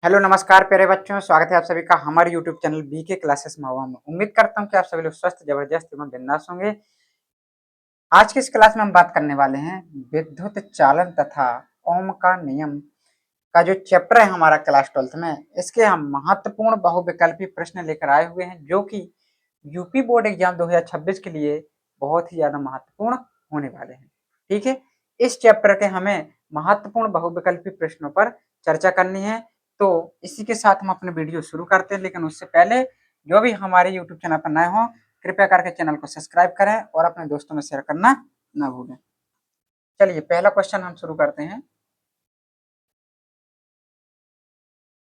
Hello नमस्कार प्यारे बच्चों, स्वागत है आप सभी का हमारे यूट्यूब चैनल बीके क्लासेस महुआ में। उम्मीद करता हूँ कि आप सभी लोग स्वस्थ, जबरदस्त एवं बिंदास होंगे। आज की इस क्लास में हम बात करने वाले हैं विद्युत चालन तथा ओम का नियम का जो चैप्टर है हमारा क्लास 12th में। इसके हम महत्वपूर्ण बहुविकल्पी प्रश्न लेकर आए हुए हैं जो कि यूपी बोर्ड एग्जाम 2026 के लिए बहुत ही ज्यादा महत्वपूर्ण होने वाले हैं। ठीक है, इस चैप्टर के हमें महत्वपूर्ण बहुविकल्पी प्रश्नों पर चर्चा करनी है। तो इसी के साथ हम अपने वीडियो शुरू करते हैं, लेकिन उससे पहले जो भी हमारे यूट्यूब चैनल पर नए हों कृपया करके चैनल को सब्सक्राइब करें और अपने दोस्तों में शेयर करना ना भूलें। चलिए पहला क्वेश्चन हम शुरू करते हैं।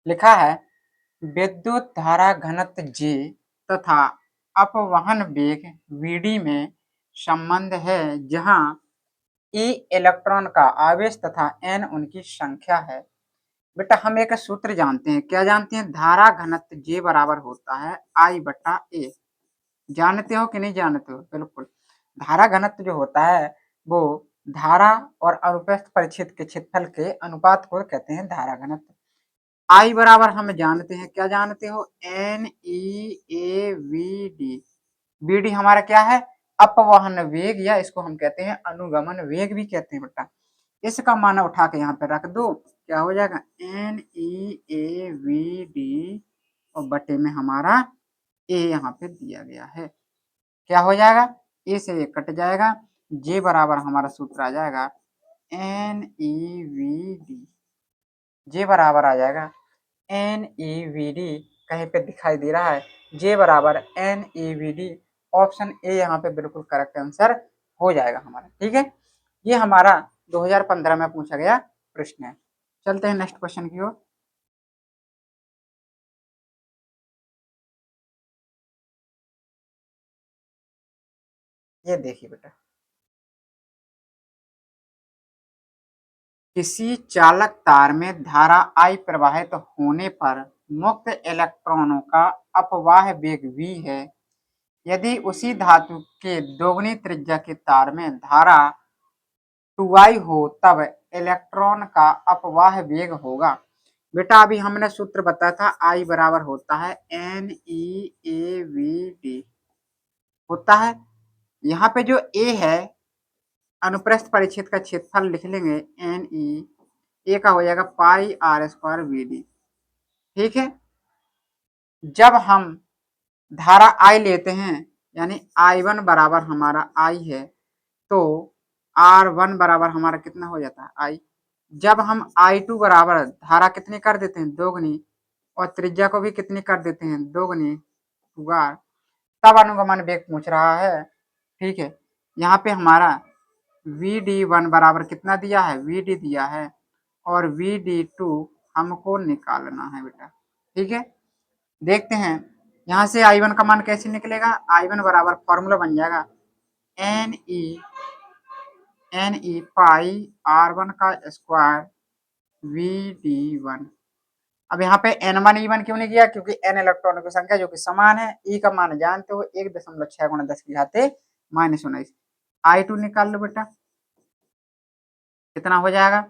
लिखा है विद्युत धारा घनत्व J तथा अपवहन वेग Vd में संबंध है जहां E इलेक्ट्रॉन का आवेश तथा N उनकी संख्या है। बेटा हम एक सूत्र जानते हैं, क्या जानते हैं? धारा घनत्व J बराबर होता है I बटा A। जानते हो कि नहीं जानते हो? बिल्कुल। धारा घनत्व जो होता है वो धारा और अनुप्रस्थ परिच्छेद के क्षेत्रफल के अनुपात को कहते हैं धारा घनत्व। I बराबर हम जानते हैं, क्या जानते हो? NeAVD। BD हमारा क्या है? अपवहन वेग, या इसको हम कहते हैं अनुगमन वेग भी कहते हैं बेटा। इसका मान उठा के यहाँ पे रख दो, क्या हो जाएगा? NeAVD और बटे में हमारा A यहाँ पे दिया गया है। क्या हो जाएगा? A से ये कट जाएगा, J बराबर हमारा सूत्र आ जाएगा NeVD। J बराबर आ जाएगा NeVD, कहीं पे दिखाई दे रहा है J बराबर NeVD। ऑप्शन ए यहाँ पे बिल्कुल करेक्ट आंसर हो जाएगा हमारा। ठीक है, ये हमारा 2015 में पूछा गया प्रश्न है। चलते हैं नेक्स्ट क्वेश्चन की ओर। ये देखिए बेटा, किसी चालक तार में धारा I प्रवाहित होने पर मुक्त इलेक्ट्रॉनों का अपवाह वेग v है। यदि उसी धातु के दोगुनी त्रिज्या के तार में धारा 2I हो तब इलेक्ट्रॉन का अपवाह वेग होगा। बेटा अभी हमने सूत्र बताया था I बराबर होता है NeAVD होता है। यहाँ पे जो A है अनुप्रस्थ परिच्छेद का क्षेत्रफल लिख लेंगे Ne, A का हो जाएगा पाई आर स्क्वायर VD। ठीक है, जब हम धारा I लेते हैं यानी I1 बराबर हमारा I है तो R1 बराबर हमारा कितना हो जाता है I। जब हम I2 बराबर धारा कितनी कर देते हैं? दोगुनी, और त्रिज्या को भी कितनी कर देते हैं? दोगुनी, 2R, तब अनुगमन वेग पूछ रहा है। ठीक है, यहाँ पे हमारा Vd1 बराबर कितना दिया है? Vd दिया है, और Vd2 हमको निकालना है बेटा। ठीक है, देखते हैं यहाँ से I1 का मान कैसे निकलेगा। I1 बराबर फॉर्मूला बन जाएगा Ne पाई R1 का स्क्वायर Vd1। अब यहाँ पे N1 E1 क्यों नहीं किया? क्योंकि N इलेक्ट्रॉनों की संख्या जो कि समान है। E का मान जानते हो 1.6 गुणा 10 की घाते -19। I2 निकाल लो बेटा, कितना हो जाएगा?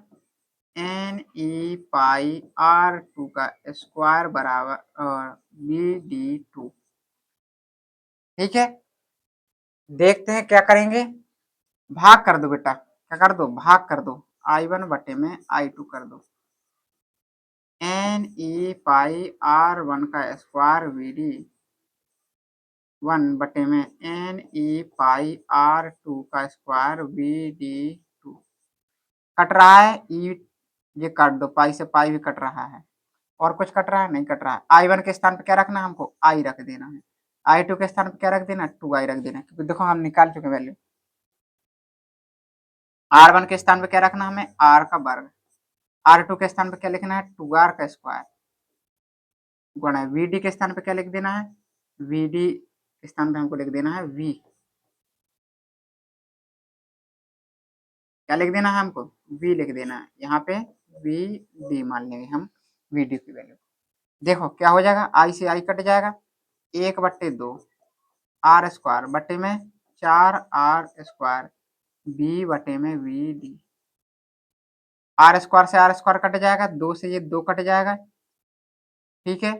Ne पाई R2 का स्क्वायर बराबर Vd2। ठीक है, देखते हैं क्या करेंगे। भाग कर दो बेटा, क्या कर दो? भाग कर दो, I1 बटे में I2 कर दो। Ne पाई R1 का स्क्वायर Vd1 बटे में Ne पाई R2 का स्क्वायर Vd2। कट रहा है ई, ये काट दो, पाई से पाई भी कट रहा है। और कुछ कट रहा है? नहीं कट रहा है। I1 के स्थान पे क्या रखना है हमको? I रख देना है। I2 के स्थान पे क्या रख देना है? 2I रख देना है, क्योंकि देखो हम निकाल चुके वैल्यू। R1 के स्थान पे क्या रखना है हमें? R का वर्ग। R2 के स्थान पे क्या लिखना है? 2R का स्क्वायर गुणा Vd के स्थान पे क्या लिख देना है? Vd के स्थान पे हमको लिख देना है V। क्या लिख देना है हमको? V लिख देना है। यहाँ पे Vd मान लेंगे हम Vd की वैल्यू। देखो क्या हो जाएगा, I से I कट जाएगा, 1/2 R स्क्वायर बटे में 4R स्क्वायर B बटे में Vd। R स्क्वायर से R स्क्वायर कट जाएगा, 2 से ये 2 कट जाएगा, ठीक है।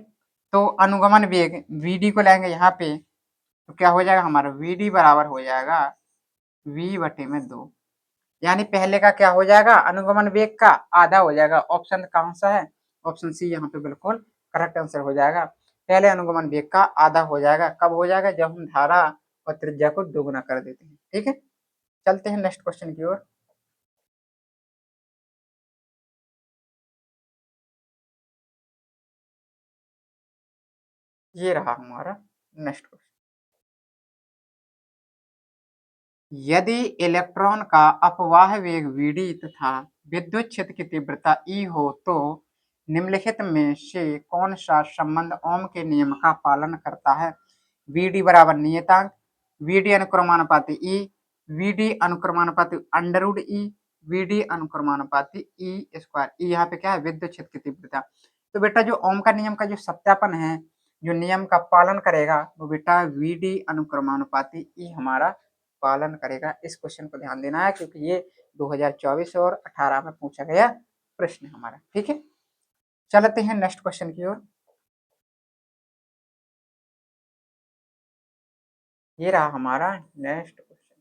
तो अनुगमन वेग वीडी को लाएंगे यहाँ पे, तो क्या हो जाएगा हमारा वीडी बराबर हो जाएगा वी बटे में 2। यानी पहले का क्या हो जाएगा, अनुगमन वेग का आधा हो जाएगा। ऑप्शन कौन सा है, ऑप्शन सी यहाँ पे बिल्कुल करेक्ट आंसर हो जाएगा। पहले अनुगमन वेग का आधा हो जाएगा, कब हो जाएगा, जब हम धारा और त्रिज्या को दोगुना कर देते हैं। ठीक है, चलते हैं नेक्स्ट क्वेश्चन की ओर। ये रहा हमारा नेक्स्ट क्वेश्चन। यदि इलेक्ट्रॉन का अपवाह वेग vd तथा विद्युत क्षेत्र की तीव्रता E हो तो निम्नलिखित में से कौन सा संबंध ओम के नियम का पालन करता है। vd बराबर नियतांक, vd अनुक्रमानुपाती E, vd अनुक्रमानुपाती अंडर रूट E, vd अनुक्रमानुपाती E स्क्वायर। E यहाँ पे क्या है, विद्युत क्षेत्र की तीव्रता। तो बेटा जो ओम का नियम का जो सत्यापन है, जो नियम का पालन करेगा, वो बेटा vd अनुक्रमानुपाती E हमारा पालन करेगा। इस क्वेश्चन को ध्यान देना है क्योंकि ये 2024 और 18 में पूछा गया प्रश्न हमारा। ठीक है, चलते हैं नेक्स्ट क्वेश्चन की ओर। ये रहा हमारा नेक्स्ट क्वेश्चन।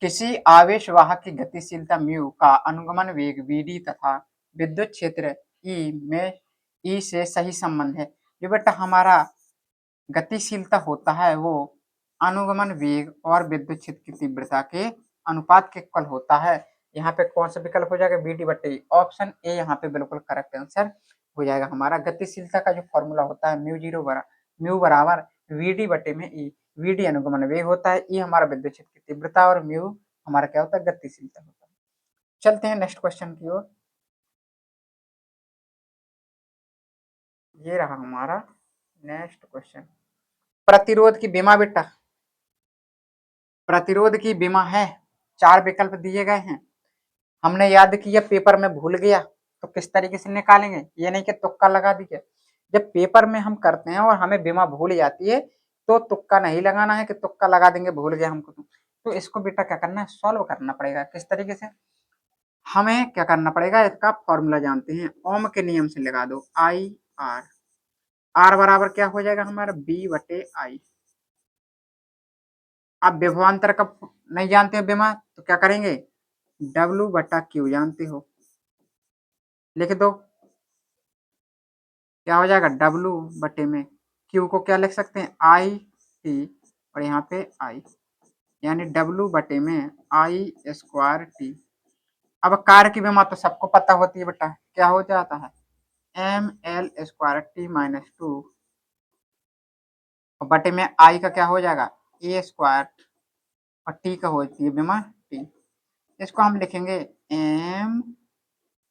किसी आवेश वाहक की गतिशीलता म्यू का अनुगमन वेग vd तथा विद्युत क्षेत्र E में E से सही संबंध है। जो बेटा हमारा गतिशीलता होता है वो अनुगमन वेग और विद्युत क्षेत्र की तीव्रता के अनुपात के इक्वल होता है। यहाँ पे कौन सा विकल्प हो जाएगा, बी डी बटे। ऑप्शन ए यहाँ पे बिल्कुल करेक्ट आंसर हो जाएगा हमारा। गतिशीलता का जो फॉर्मूला होता है म्यू बराबर वी डी बटे में ई। वी डी अनुगमन वेग होता है, ई हमारा विद्युत क्षेत्र की तीव्रता और म्यू हमारा क्या होता है, गतिशीलता होता है। चलते हैं नेक्स्ट क्वेश्चन की ओर। ये रहा हमारा नेक्स्ट क्वेश्चन। प्रतिरोध की बीमा बेटा, प्रतिरोध की बीमा है, 4 विकल्प दिए गए हैं। हमने याद किया, पेपर में भूल गया तो किस तरीके से निकालेंगे, ये नहीं कि तुक्का लगा दिए। जब पेपर में हम करते हैं और हमें बीमा भूल जाती है तो तुक्का नहीं लगाना है कि तुक्का लगा देंगे भूल गया हमको। तो इसको बेटा क्या करना है, सॉल्व करना पड़ेगा। किस तरीके से, हमें क्या करना पड़ेगा, इसका फॉर्मूला जानते हैं, ओम के नियम से लगा दो। आई आर, आर बराबर क्या हो जाएगा हमारा, बी बटे आई। अब विभवांतर का नहीं जानते हो बीमा तो क्या करेंगे, डब्लू बटा क्यू जानते हो, लिख दो। क्या हो जाएगा, डब्लू बटे में क्यू को क्या लिख सकते हैं, आई टी, और यहाँ पे आई, यानी डब्लू बटे में आई स्क्वायर टी। अब कार्य की विमा तो सबको पता होती है बेटा, क्या हो जाता है, M L square T minus 2, और बटे में आई का क्या हो जाएगा, ए स्क्वायर, और टी का होती है विमा टी। इसको हम लिखेंगे M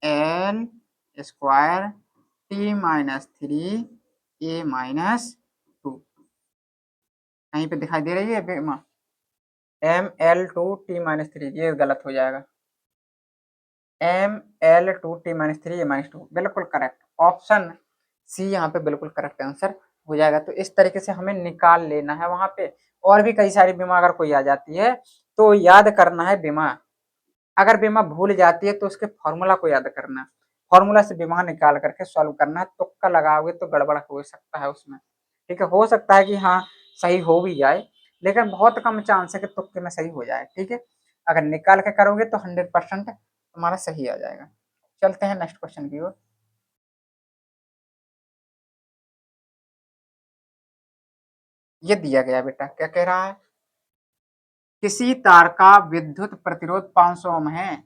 L square T minus 3 A minus 2। कहीं पे दिखाई दे रही है विमा, M L two T minus 3, ये गलत हो जाएगा, M L two T minus 3 A minus 2 बिल्कुल करेक्ट। ऑप्शन सी यहाँ पे बिल्कुल करेक्ट आंसर हो जाएगा। तो इस तरीके से हमें निकाल लेना है वहां पे। और भी कई सारी बीमा अगर कोई आ जाती है तो याद करना है बीमा। अगर बीमा भूल जाती है तो उसके फॉर्मूला को याद करना है, फॉर्मूला से बीमा निकाल करके सॉल्व करना है। तुक्का लगाओगे तो गड़बड़ हो सकता है उसमें। ठीक है, हो सकता है कि हाँ सही हो भी जाए, लेकिन बहुत कम चांस है कि तुक्के में सही हो जाए। ठीक है, अगर निकाल के करोगे तो 100% तुम्हारा सही आ जाएगा। चलते हैं नेक्स्ट क्वेश्चन की ओर। ये दिया गया बेटा, क्या कह रहा है, किसी तार का विद्युत प्रतिरोध 500 ओम है,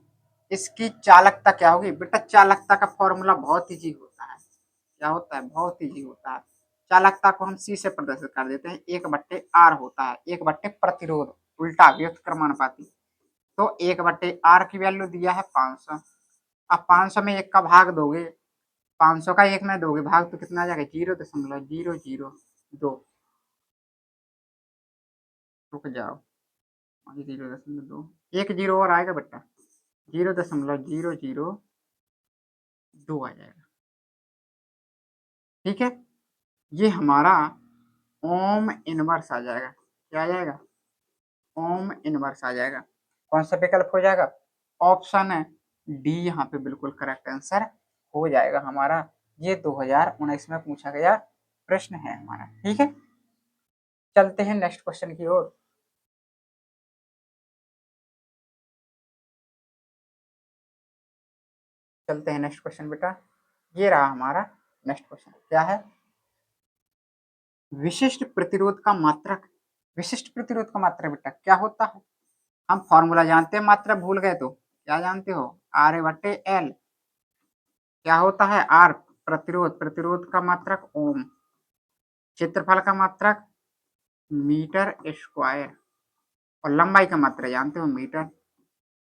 इसकी चालकता क्या होगी। बेटा चालकता का फॉर्मूला बहुत इजी होता है। क्या होता है, बहुत इजी होता है। चालकता को हम सी से प्रदर्शित कर देते हैं, 1/r होता है, 1/, प्रतिरोध उल्टा व्युत्क्रमानुपाती। तो 1/r की वैल्यू दिया है 500। अब 500 में 1 का भाग दोगे, 500 का 1 में दोगे भाग तो कितना आ जाएगा, 0.002। रुक जाओ, 0.2, एक जीरो और आएगा बेटा, 0.002 आ जाएगा। ठीक है, ये हमारा ओम इनवर्स आ जाएगा। क्या आ जाएगा, ओम इनवर्स आ जाएगा। कौन सा विकल्प हो जाएगा, ऑप्शन है डी यहाँ पे बिल्कुल करेक्ट आंसर हो जाएगा हमारा। ये 2019 में पूछा गया प्रश्न है हमारा। ठीक है, चलते हैं नेक्स्ट क्वेश्चन की ओर। चलते हैं नेक्स्ट क्वेश्चन बेटा। ये रहा हमारा नेक्स्ट क्वेश्चन। क्या है? विशिष्ट प्रतिरोध का मात्रक। विशिष्ट प्रतिरोध का मात्रक बेटा क्या होता है? हम फॉर्मूला जानते हैं, मात्रक भूल गए तो क्या जानते हो? आर बटे एल। क्या होता है? आर प्रतिरोध, प्रतिरोध का मात्रक ओम, क्षेत्रफल का मात्रक मीटर स्क्वायर, और लंबाई का मात्रक जानते हो मीटर।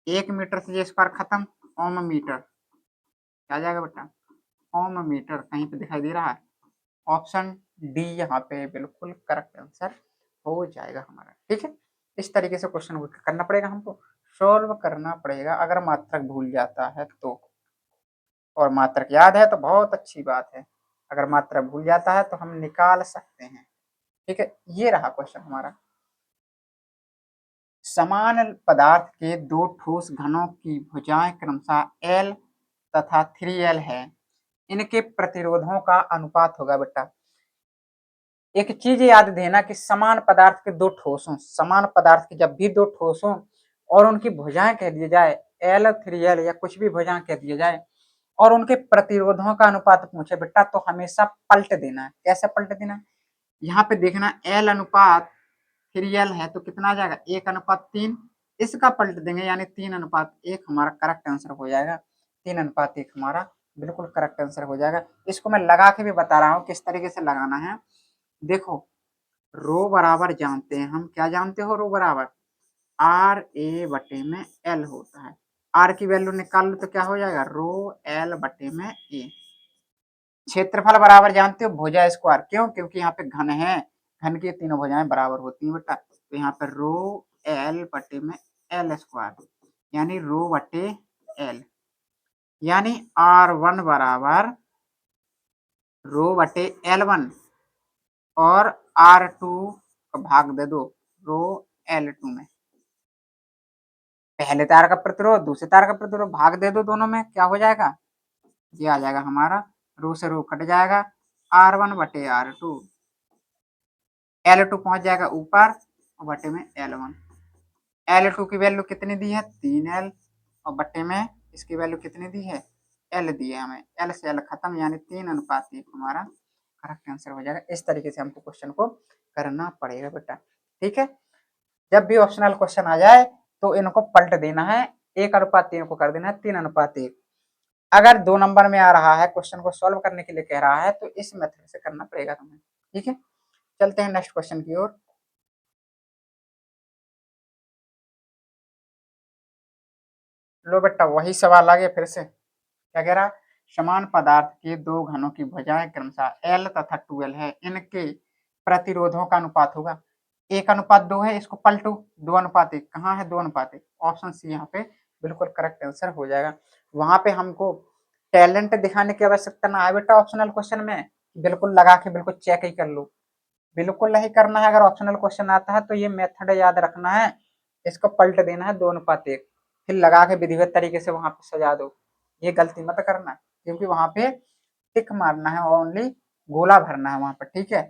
1 मीटर से ये स्क्वायर खत्म, ओम मीटर। क्या आ जाएगा बेटा? ओम मीटर। कहीं पे दिखाई दे रहा है? ऑप्शन डी यहाँ पे बिल्कुल करेक्ट आंसर हो जाएगा हमारा। ठीक है, इस तरीके से क्वेश्चन करना पड़ेगा हमको, सॉल्व करना पड़ेगा। अगर मात्रक भूल जाता है तो, और मात्रक याद है तो बहुत अच्छी बात है। अगर मात्रक भूल जाता है तो हम निकाल सकते हैं। ठीक है, ये रहा क्वेश्चन हमारा। समान पदार्थ के दो ठोस घनों की भुजाएं क्रमशः एल तथा 3L है, इनके प्रतिरोधों का अनुपात होगा बेटा। एक चीज याद देना कि समान पदार्थ के दो ठोस हों, समान पदार्थ के जब भी दो ठोस हों और उनकी भुजाएं कह दिए जाए एल 3L या कुछ भी भुजाएं कह दिए जाए और उनके प्रतिरोधों का अनुपात पूछे बेटा, तो हमेशा पलट देना है। कैसे पलट देना? यहाँ पे देखना एल अनुपात 3L है तो कितना आ जाएगा? 1:3। इसका पलट देंगे यानी 3:1 हमारा करेक्ट आंसर हो जाएगा। 3:1 हमारा बिल्कुल करेक्ट आंसर हो जाएगा। इसको मैं लगा के भी बता रहा हूँ किस तरीके से लगाना है। देखो, रो बराबर जानते हैं हम। क्या जानते हो? रो बराबर आर ए बटे में एल होता है। आर की वैल्यू निकाल लो तो क्या हो जाएगा? रो एल बटे में ए। क्षेत्रफल बराबर जानते हो भुजा स्क्वायर। क्यों? क्योंकि यहाँ पे घन है, घन की तीनों भुजाएं बराबर होती हैं बेटा। तो यहाँ पे रो एल बटे में एल स्क्वायर, यानी रो बटे एल, यानी R1 बराबर रो बटे L1 और R2 का भाग दे दो रो L2 में। पहले तार का प्रतिरोध दूसरे तार का प्रतिरोध भाग दे दो दोनों में, क्या हो जाएगा? ये आ जाएगा हमारा, रो से रो कट जाएगा, R1 बटे R2, L2 पहुंच जाएगा ऊपर और बटे में L1। L2 की वैल्यू कितनी दी है? 3L, और बटे में इसकी वैल्यू कितनी दी है? L दी है हमें। L से L खत्म, यानी 3:1 हमारा करेक्ट आंसर हो जाएगा। इस तरीके से हमको क्वेश्चन को करना पड़ेगा बेटा। ठीक है, जब भी ऑप्शनल क्वेश्चन आ जाए तो इनको पलट देना है, 1:3 को कर देना है 3:1। अगर 2 नंबर में आ रहा है, क्वेश्चन को सॉल्व करने के लिए कह रहा है, तो इस मेथड से करना पड़ेगा तुम्हें। ठीक है, चलते हैं नेक्स्ट क्वेश्चन की ओर। लो बेटा, वही सवाल आ गया फिर से। क्या कह रहा? समान पदार्थ के दो घनों की भुजाएं क्रमशः L तथा 2L है, इनके प्रतिरोधों का अनुपात होगा 1:2 है। इसको पलटो, 2:1। कहाँ है 2:1? ऑप्शन सी यहाँ पे बिल्कुल करेक्ट आंसर हो जाएगा। वहां पे हमको टैलेंट दिखाने की आवश्यकता ना है बेटा ऑप्शनल क्वेश्चन में, बिल्कुल लगा के बिल्कुल चेक ही कर लो। बिल्कुल नहीं करना है। अगर ऑप्शनल क्वेश्चन आता है तो ये मेथड याद रखना है, इसको पलट देना है 2:1, फिर लगा के विधिवत तरीके से वहां पे सजा दो। ये गलती मत करना, क्योंकि वहां पे टिक मारना है, ओनली गोला भरना है वहां पर। ठीक है,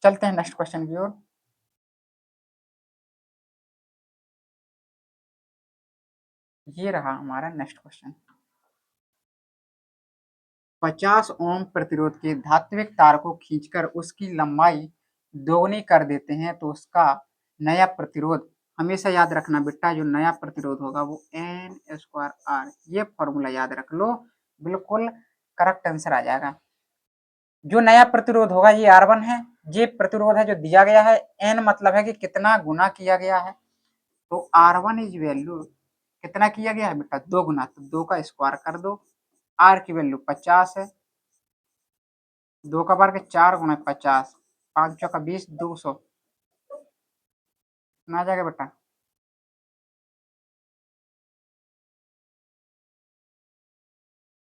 चलते हैं नेक्स्ट क्वेश्चन की ओर। ये रहा हमारा नेक्स्ट क्वेश्चन। 50 ओम प्रतिरोध के धात्विक तार को खींचकर उसकी लंबाई दोगुनी कर देते हैं तो उसका नया प्रतिरोध, हमेशा याद रखना बेटा, जो नया प्रतिरोध होगा वो N²R, ये फॉर्मूला याद रख लो, बिल्कुल करेक्ट आंसर आ जाएगा। जो नया प्रतिरोध होगा ये R1 है, ये प्रतिरोध है जो दिया गया है। N मतलब है कि कितना गुना किया गया है, तो R1 इज वैल्यू कितना किया गया है बेटा? 2 गुना, तो 2 का स्क्वायर कर दो। R की वैल्यू 50 है, 2 का वर्ग 4 गुना 50, 5 चौका 20, 200 कितना आ जाएगा बेटा?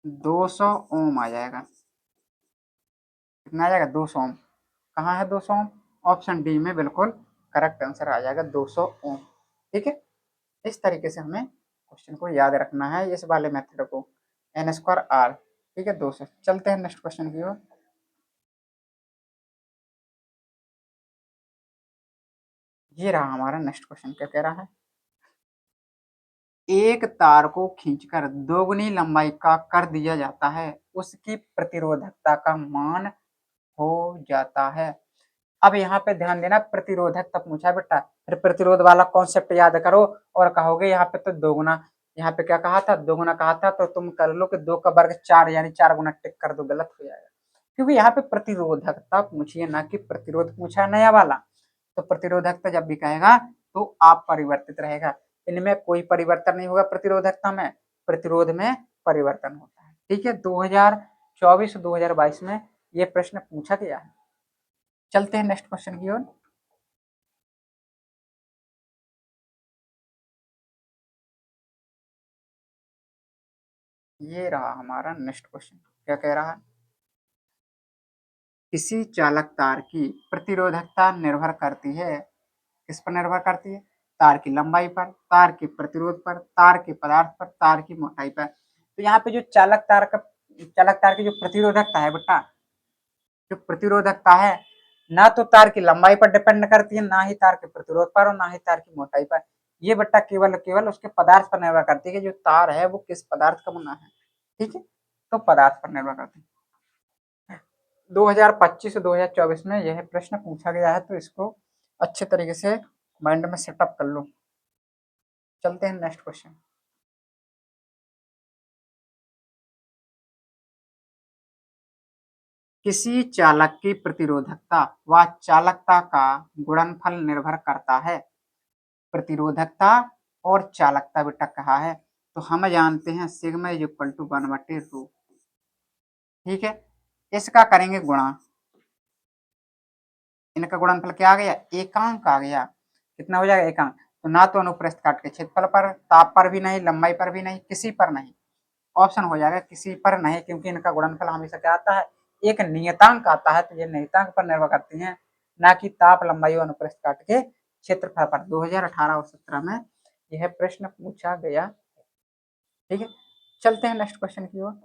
200 ओम आ जाएगा। कितना आ जाएगा? 200 ओम। कहाँ है 200 ओम? ऑप्शन डी में बिल्कुल करेक्ट आंसर आ जाएगा 200 ओम। ठीक है, इस तरीके से हमें क्वेश्चन को याद रखना है इस वाले मेथड को, एन स्क्वायर आर, ठीक है 200। चलते हैं नेक्स्ट क्वेश्चन की ओर। ये रहा हमारा नेक्स्ट क्वेश्चन, क्या कह रहा है, एक तार को खींचकर दोगुनी लंबाई का कर दिया जाता है, उसकी प्रतिरोधकता का मान हो जाता है। अब यहाँ पे ध्यान देना, प्रतिरोधकता पूछा बेटा, फिर प्रतिरोध वाला कॉन्सेप्ट याद करो और कहोगे यहाँ पे तो दोगुना, यहाँ पे क्या कहा था, दोगुना कहा था, तो तुम कर लो कि 2 का वर्ग 4 यानी 4 गुना टिक कर दो, गलत हो जाएगा, क्योंकि यहाँ पे प्रतिरोधकता पूछी है ना कि प्रतिरोध पूछा है नया वाला। तो प्रतिरोधकता जब भी कहेगा तो आप परिवर्तित रहेगा, इनमें कोई परिवर्तन नहीं होगा, प्रतिरोधकता में, प्रतिरोध में परिवर्तन होता है, ठीक है। 2024-2022 में ये प्रश्न पूछा गया है। चलते हैं नेक्स्ट क्वेश्चन की ओर। ये रहा हमारा नेक्स्ट क्वेश्चन, क्या कह रहा है, किसी चालक तार की प्रतिरोधकता निर्भर करती है, किस पर निर्भर करती है, तार की लंबाई पर, तार के प्रतिरोध पर, तार के पदार्थ पर, तार की मोटाई पर। तो यहाँ पे जो चालक तार की जो प्रतिरोधकता है बेटा, जो प्रतिरोधकता है ना तो तार की लंबाई पर डिपेंड करती है, ना ही तार के प्रतिरोध पर, और ना ही तार की मोटाई पर। ये बेटा केवल केवल उसके पदार्थ पर निर्भर करती है कि जो तार है वो किस पदार्थ का बना है, ठीक है, तो पदार्थ पर निर्भर करती है। 2025-2024 में यह प्रश्न पूछा गया है, तो इसको अच्छे तरीके से माइंड में सेटअप कर लो। चलते हैं नेक्स्ट क्वेश्चन। किसी चालक की प्रतिरोधकता व चालकता का गुणनफल निर्भर करता है, प्रतिरोधकता और चालकता बेटा कहा है, तो हम जानते हैं सिग्मा इज इक्वल टू 1/2, ठीक है। इसका करेंगे गुणा, इनका गुणनफल क्या आ गया, एकांक आ गया, कितना हो जाएगा, एकांक। तो ना तो अनुप्रस्थ काट के क्षेत्रफल पर, ताप पर भी नहीं, लंबाई पर भी नहीं, किसी पर नहीं, ऑप्शन हो जाएगा किसी पर नहीं, क्योंकि इनका गुणनफल हमेशा क्या आता है, एक नियतांक आता है, तो ये नियतांक पर निर्भर करती हैं, ना कि ताप, लंबाई और अनुप्रस्थ काट के क्षेत्रफल पर। 2018 और 17 में यह प्रश्न पूछा गया, ठीक है। चलते हैं नेक्स्ट क्वेश्चन की ओर।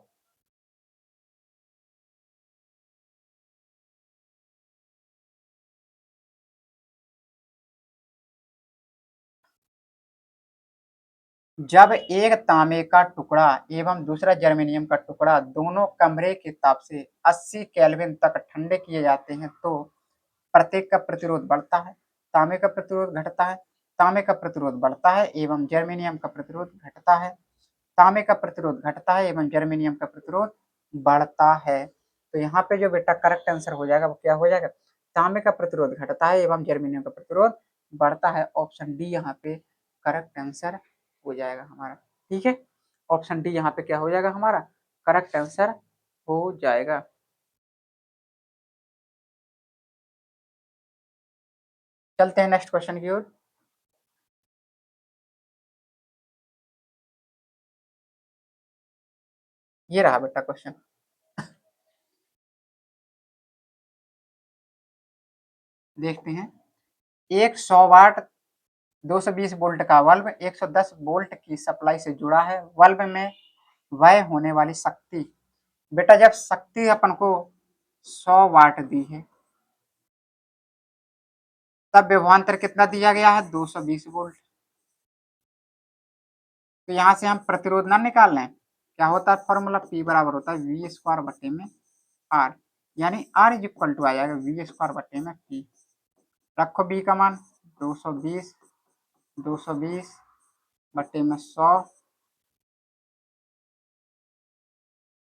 जब एक तांबे का टुकड़ा एवं दूसरा जर्मेनियम का टुकड़ा दोनों कमरे के ताप से 80 केल्विन तक ठंडे किए जाते हैं, तो प्रत्येक का प्रतिरोध बढ़ता है, तांबे का प्रतिरोध घटता है, तांबे का प्रतिरोध बढ़ता है एवं जर्मेनियम का प्रतिरोध घटता है, तांबे का प्रतिरोध घटता है एवं जर्मेनियम का प्रतिरोध बढ़ता है। तो यहाँ पे जो बेटा करेक्ट आंसर हो जाएगा वो क्या हो जाएगा, तांबे का प्रतिरोध घटता है एवं जर्मेनियम का प्रतिरोध बढ़ता है, ऑप्शन डी यहाँ पे करेक्ट आंसर हो जाएगा हमारा, ठीक है। ऑप्शन डी यहाँ पे क्या हो जाएगा हमारा, करेक्ट आंसर हो जाएगा। चलते हैं नेक्स्ट क्वेश्चन की ओर। ये रहा बेटा क्वेश्चन, देखते हैं। एक 100 वाट 220 वोल्ट का बल्ब 110 वोल्ट की सप्लाई से जुड़ा है, बल्ब में व्यय होने वाली शक्ति, बेटा जब शक्ति अपन को 100 वाट दी है, तब विभवांतर कितना दिया गया है, 220 वोल्ट। तो यहाँ से हम प्रतिरोध ना निकाल लें, क्या होता है फॉर्मूला, पी बराबर होता है वी स्क्वायर बटे में आर, यानी आर इज इक्वल टू आ जाएगा वी स्क्वायर बटे में पी। रखो बी का मान 220, 220 बटे में 100,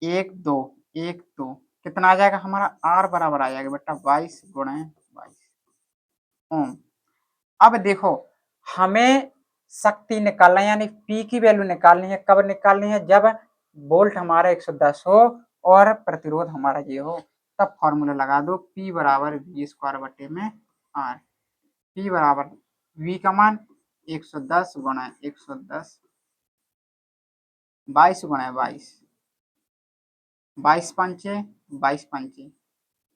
1 2 कितना आ जाएगा हमारा, आर बराबर आ जाएगा बेटा 22 गुणे 22 ओम। अब देखो, हमें शक्ति निकालना है, यानी पी की वैल्यू निकालनी है, कब निकालनी है, जब वोल्ट हमारा 110 हो और प्रतिरोध हमारा ये हो, तब फॉर्मूला लगा दो, पी बराबर वी स्क्वायर बटे में आर। पी बराबर वी का मान 110 गुणा 110, 22 गुणा 22, 22 पंचे 22 पंचे,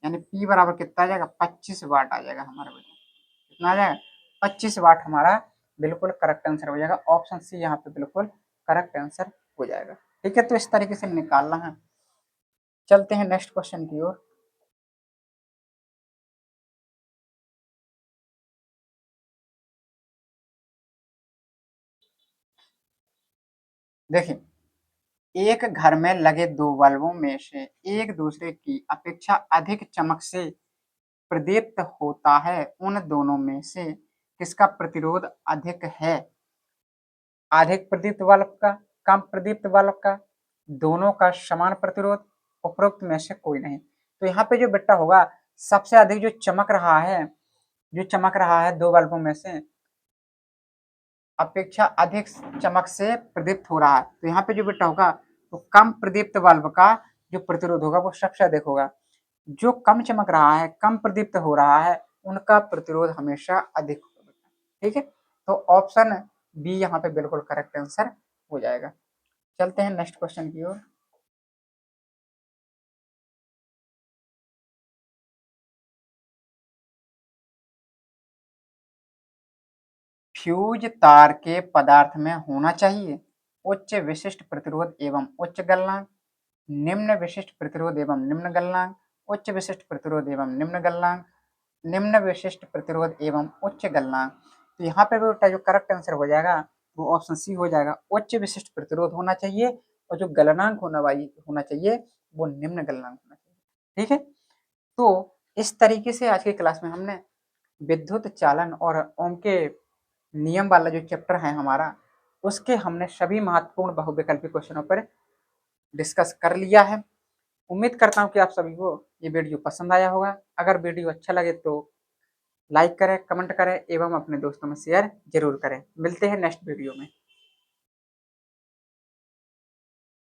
यानी पी बराबर कितना आ जाएगा, 25 वाट आ जाएगा हमारा बेटा, कितना आ जाएगा, 25 वाट हमारा बिल्कुल करेक्ट आंसर हो जाएगा, ऑप्शन सी यहाँ पे बिल्कुल करेक्ट आंसर हो जाएगा। ठीक है, तो इस तरीके से निकालना है। चलते हैं नेक्स्ट क्वेश्चन की ओर। देखिए, एक घर में लगे दो बल्बों में से एक दूसरे की अपेक्षा अधिक चमक से प्रदीप्त होता है, उन दोनों में से किसका प्रतिरोध अधिक है? अधिक प्रदीप्त बल्ब का, कम प्रदीप्त बल्ब का, दोनों का समान प्रतिरोध, उपरोक्त में से कोई नहीं। तो यहाँ पे जो बेटा होगा, सबसे अधिक जो चमक रहा है, जो चमक रहा है दो बल्बों में से अपेक्षा अधिक चमक से प्रदीप्त हो रहा है, तो यहाँ पे जो बेटा होगा तो कम प्रदीप्त बल्ब का जो प्रतिरोध होगा वो सबसे अधिक होगा। जो कम चमक रहा है, कम प्रदीप्त हो रहा है, उनका प्रतिरोध हमेशा अधिक होगा। ठीक है, तो ऑप्शन बी यहाँ पे बिल्कुल करेक्ट आंसर हो जाएगा। चलते हैं नेक्स्ट क्वेश्चन की ओर। फ्यूज तार के पदार्थ में होना चाहिए उच्च विशिष्ट प्रतिरोध एवं उच्च गलनांक, निम्न विशिष्ट प्रतिरोध एवं निम्न गलनांक, उच्च विशिष्ट प्रतिरोध एवं निम्न गलनांक, निम्न विशिष्ट प्रतिरोध एवं उच्च गलनांक। तो यहाँ पे बेटा जो करेक्ट आंसर हो जाएगा वो ऑप्शन सी हो जाएगा। उच्च विशिष्ट प्रतिरोध होना चाहिए और जो गलनांक होना चाहिए वो निम्न गलनांक होना चाहिए। ठीक है, तो इस तरीके से आज की क्लास में हमने विद्युत चालन और ओम के नियम वाला जो चैप्टर है हमारा, उसके हमने सभी महत्वपूर्ण बहुविकल्पी क्वेश्चनों पर डिस्कस कर लिया है। उम्मीद करता हूँ कि आप सभी को ये वीडियो पसंद आया होगा। अगर वीडियो अच्छा लगे तो लाइक करें, कमेंट करें एवं अपने दोस्तों में शेयर जरूर करें। मिलते हैं नेक्स्ट वीडियो में।